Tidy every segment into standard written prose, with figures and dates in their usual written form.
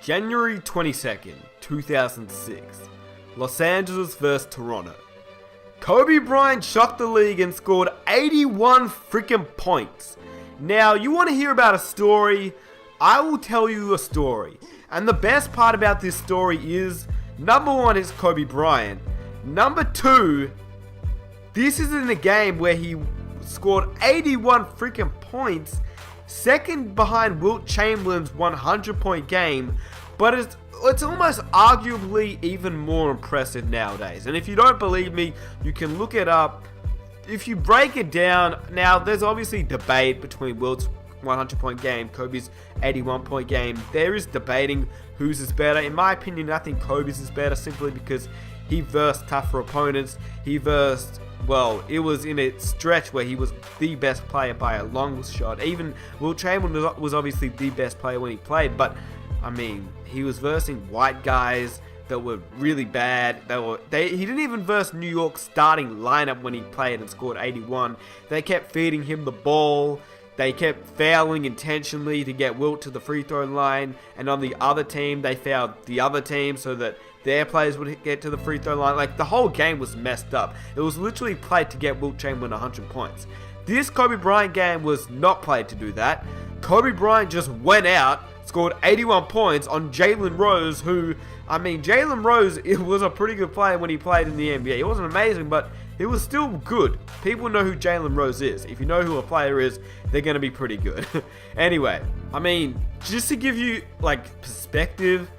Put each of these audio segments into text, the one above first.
January 22nd, 2006. Los Angeles vs Toronto. Kobe Bryant shocked the league and scored 81 freaking points. Now, you want to hear about a story? I will tell you a story. And the best part about this story is, number one is Kobe Bryant. Number two, this is in a game where he scored 81 freaking points, second behind Wilt Chamberlain's 100-point game, but it's almost arguably even more impressive nowadays. And if you don't believe me, you can look it up. If you break it down, now there's obviously debate between Wilt's 100-point game, Kobe's 81-point game. There is debating whose is better. In my opinion, I think Kobe's is better simply because he versed tougher opponents. He versed, well, it was in a stretch where he was the best player by a long shot. Even Wilt Chamberlain was obviously the best player when he played, but I mean, he was versing white guys that were really bad. He didn't even verse New York's starting lineup when he played and scored 81. They kept feeding him the ball. They kept fouling intentionally to get Wilt to the free throw line, and on the other team, they fouled the other team so that their players would get to the free throw line. Like, the whole game was messed up. It was literally played to get Wilt Chamberlain 100 points. This Kobe Bryant game was not played to do that. Kobe Bryant just went out, scored 81 points on Jalen Rose, who, I mean, Jalen Rose was a pretty good player when he played in the NBA. He wasn't amazing, but he was still good. People know who Jalen Rose is. If you know who a player is, they're going to be pretty good. Anyway, I mean, just to give you, like, perspective,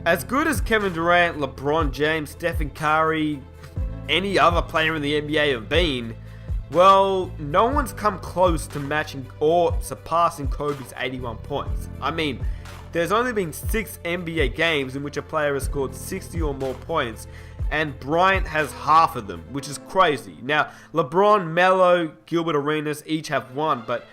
as good as Kevin Durant, LeBron James, Stephen Curry, any other player in the NBA have been, well, no one's come close to matching or surpassing Kobe's 81 points. I mean, there's only been 6 NBA games in which a player has scored 60 or more points, and Bryant has half of them, which is crazy. Now, LeBron, Melo, Gilbert Arenas each have 1, but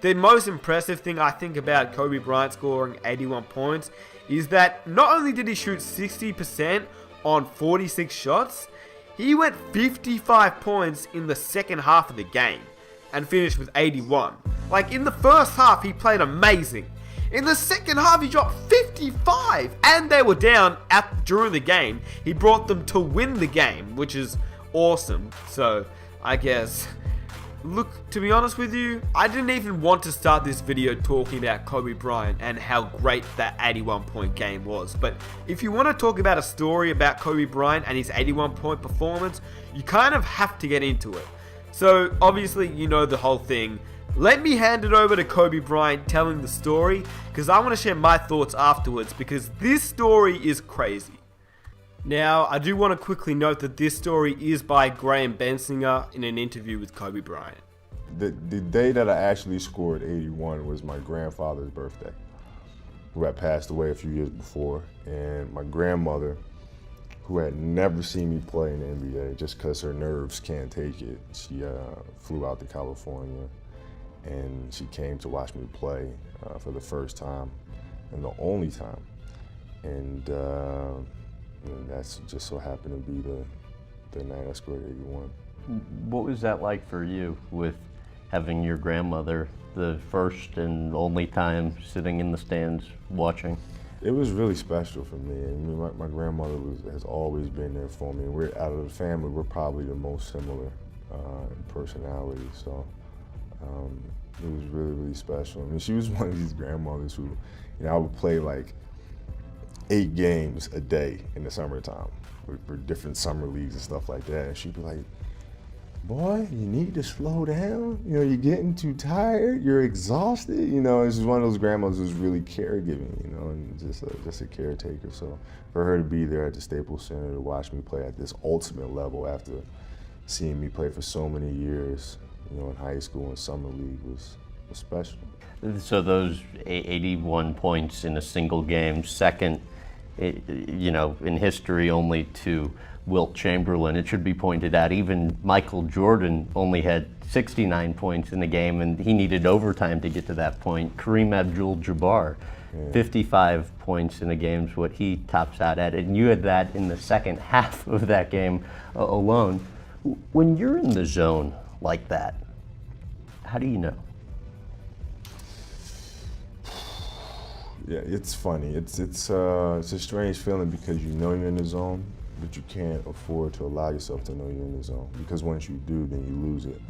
the most impressive thing I think about Kobe Bryant scoring 81 points is that not only did he shoot 60% on 46 shots, he went 55 points in the second half of the game and finished with 81. Like, in the first half, he played amazing. In the second half, he dropped 55, and they were down during the game. He brought them to win the game, which is awesome. So, I guess, look, to be honest with you, I didn't even want to start this video talking about Kobe Bryant and how great that 81-point game was. But if you want to talk about a story about Kobe Bryant and his 81-point performance, you kind of have to get into it. So, obviously, you know the whole thing. Let me hand it over to Kobe Bryant telling the story, because I want to share my thoughts afterwards, because this story is crazy. Now, I do want to quickly note that this story is by Graham Bensinger in an interview with Kobe Bryant. The day that I actually scored 81 was my grandfather's birthday, who had passed away a few years before, and my grandmother, who had never seen me play in the NBA just because her nerves can't take it, she flew out to California, and she came to watch me play for the first time and the only time. And that's just so happened to be the night I scored 81. What was that like for you with having your grandmother the first and only time sitting in the stands watching? It was really special for me. I mean, my grandmother has always been there for me. We're out of the family, we're probably the most similar in personality. So it was really, really special. I mean, she was one of these grandmothers who, you know, I would play like 8 games a day in the summertime for different summer leagues and stuff like that. And she'd be like, boy, you need to slow down. You know, you're getting too tired, you're exhausted. You know, this is one of those grandmothers who's really caregiving, you know, and just a caretaker. So for her to be there at the Staples Center to watch me play at this ultimate level after seeing me play for so many years, you know, in high school and summer league was special. So those 81 points in a single game, second, you know, in history only to Wilt Chamberlain. It should be pointed out, even Michael Jordan only had 69 points in the game, and he needed overtime to get to that point. Kareem Abdul-Jabbar, 55 points in a game is what he tops out at, and you had that in the second half of that game alone. When you're in the zone like that, how do you know? Yeah, it's funny. It's a strange feeling because you know you're in the zone, but you can't afford to allow yourself to know you're in the zone, because once you do, then you lose it.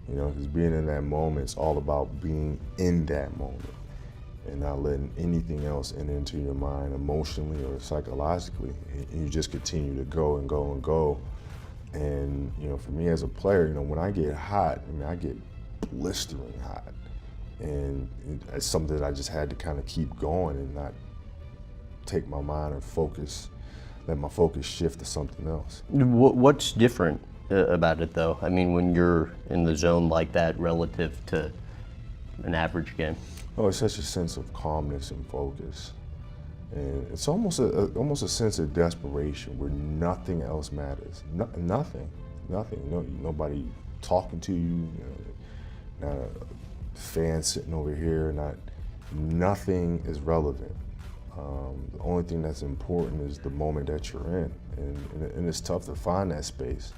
You know, because being in that moment, it's all about being in that moment and not letting anything else enter into your mind emotionally or psychologically. And you just continue to go and go and go. And, you know, for me as a player, you know, when I get hot, I mean, I get blistering hot. And it's something that I just had to kind of keep going and not take my mind and focus, let my focus shift to something else. What's different about it, though? I mean, when you're in the zone like that relative to an average game? Oh, it's such a sense of calmness and focus. And it's almost a sense of desperation where nothing else matters. Nothing. Nobody talking to you, not a fan sitting over here, nothing is relevant. The only thing that's important is the moment that you're in. And it's tough to find that space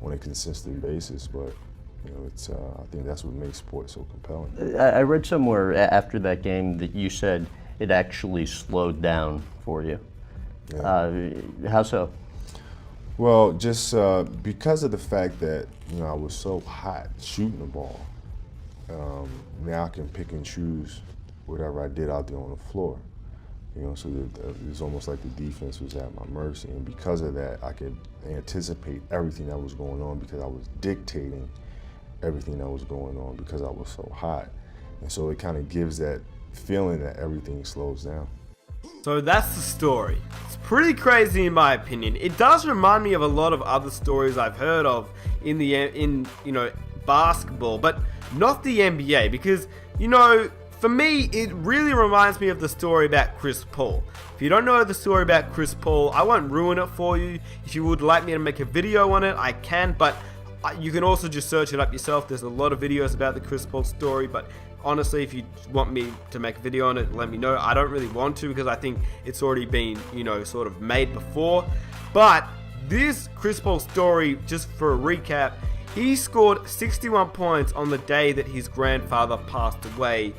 on a consistent basis, but you know, I think that's what makes sports so compelling. I read somewhere after that game that you said it actually slowed down for you. Yeah. How so? Well, just because of the fact that, you know, I was so hot shooting the ball. Now I can pick and choose whatever I did out there on the floor. You know, so it was almost like the defense was at my mercy, and because of that, I could anticipate everything that was going on because I was dictating everything that was going on because I was so hot. And so it kind of gives that feeling that everything slows down. So that's the story. It's pretty crazy in my opinion. It does remind me of a lot of other stories I've heard of in you know, basketball, but not the NBA, because, you know, for me, it really reminds me of the story about Chris Paul. If you don't know the story about Chris Paul, I won't ruin it for you. If you would like me to make a video on it, I can, but you can also just search it up yourself. There's a lot of videos about the Chris Paul story, but honestly, if you want me to make a video on it, let me know. I don't really want to because I think it's already been, you know, sort of made before. But this Chris Paul story, just for a recap, he scored 61 points on the day that his grandfather passed away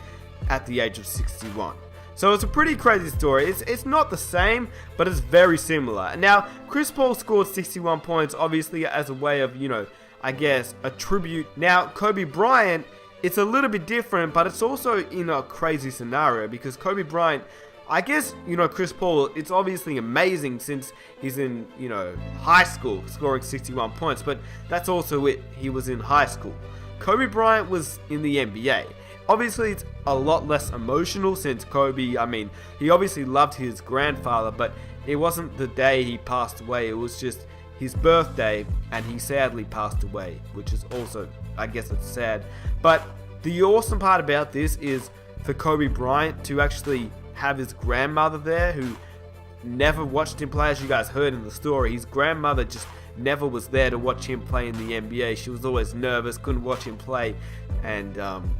at the age of 61. So it's a pretty crazy story. It's not the same, but it's very similar. Now, Chris Paul scored 61 points, obviously, as a way of, you know, I guess, a tribute. Now, Kobe Bryant, it's a little bit different, but it's also in a crazy scenario because Kobe Bryant, I guess, you know, Chris Paul, it's obviously amazing since he's in, you know, high school scoring 61 points, but that's also it. He was in high school. Kobe Bryant was in the NBA. Obviously, it's a lot less emotional since Kobe, I mean, he obviously loved his grandfather, but it wasn't the day he passed away. It was just his birthday, and he sadly passed away, which is also, I guess it's sad. But the awesome part about this is for Kobe Bryant to actually have his grandmother there who never watched him play. As you guys heard in the story, his grandmother just never was there to watch him play in the NBA. She was always nervous, couldn't watch him play, and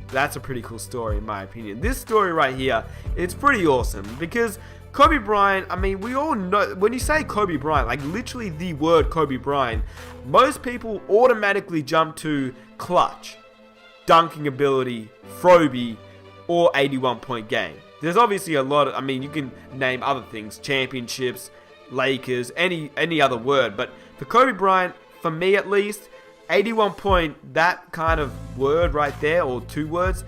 that's a pretty cool story in my opinion. This story right here, it's pretty awesome because Kobe Bryant, I mean, we all know, when you say Kobe Bryant, like literally the word Kobe Bryant, most people automatically jump to clutch, dunking ability, Froby, or 81-point game. There's obviously a lot of, I mean, you can name other things, championships, Lakers, any other word, but for Kobe Bryant, for me at least, 81 point, that kind of word right there, or two words,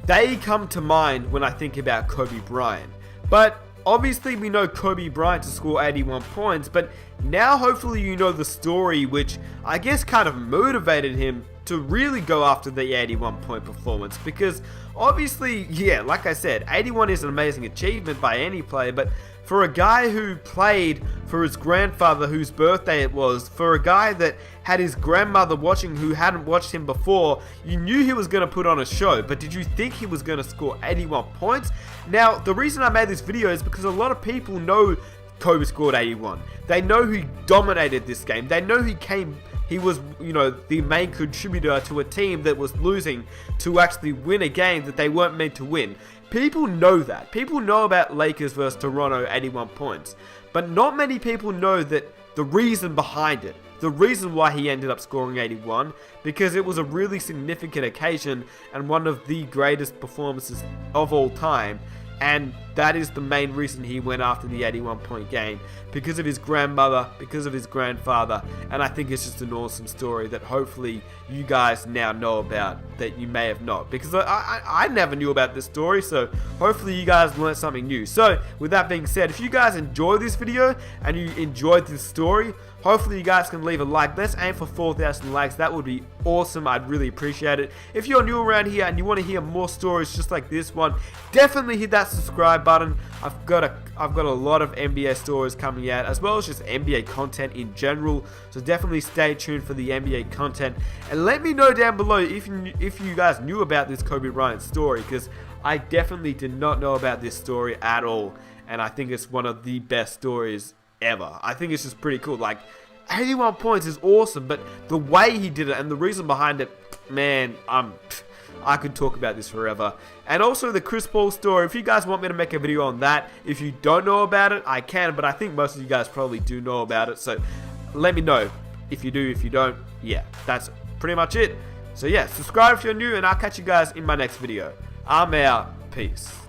they come to mind when I think about Kobe Bryant. But obviously we know Kobe Bryant to score 81 points, but now hopefully you know the story which I guess kind of motivated him to really go after the 81-point performance, because obviously, yeah, like I said, 81 is an amazing achievement by any player, but for a guy who played for his grandfather whose birthday it was, for a guy that had his grandmother watching who hadn't watched him before, you knew he was going to put on a show, but did you think he was going to score 81 points? Now, the reason I made this video is because a lot of people know Kobe scored 81. They know who dominated this game. They know he was, you know, the main contributor to a team that was losing to actually win a game that they weren't meant to win. People know that. People know about Lakers versus Toronto 81 points. But not many people know that the reason behind it, the reason why he ended up scoring 81, because it was a really significant occasion and one of the greatest performances of all time. And that is the main reason he went after the 81-point game, because of his grandmother, because of his grandfather, and I think it's just an awesome story that hopefully you guys now know about that you may have not, because I never knew about this story, so hopefully you guys learned something new. So with that being said, if you guys enjoyed this video and you enjoyed this story, hopefully you guys can leave a like. Let's aim for 4,000 likes. That would be awesome. I'd really appreciate it. If you're new around here and you want to hear more stories just like this one, definitely hit that subscribe button. I've got a lot of NBA stories coming out, as well as just NBA content in general. So definitely stay tuned for the NBA content, and let me know down below if you guys knew about this Kobe Bryant story, because I definitely did not know about this story at all, and I think it's one of the best stories ever. I think it's just pretty cool. Like, 81 points is awesome, but the way he did it and the reason behind it, man, I could talk about this forever. And also the Chris Paul story, if you guys want me to make a video on that, if you don't know about it, I can, but I think most of you guys probably do know about it, so let me know if you do. If you don't, yeah, that's pretty much it. So yeah, subscribe if you're new, and I'll catch you guys in my next video. I'm out. Peace.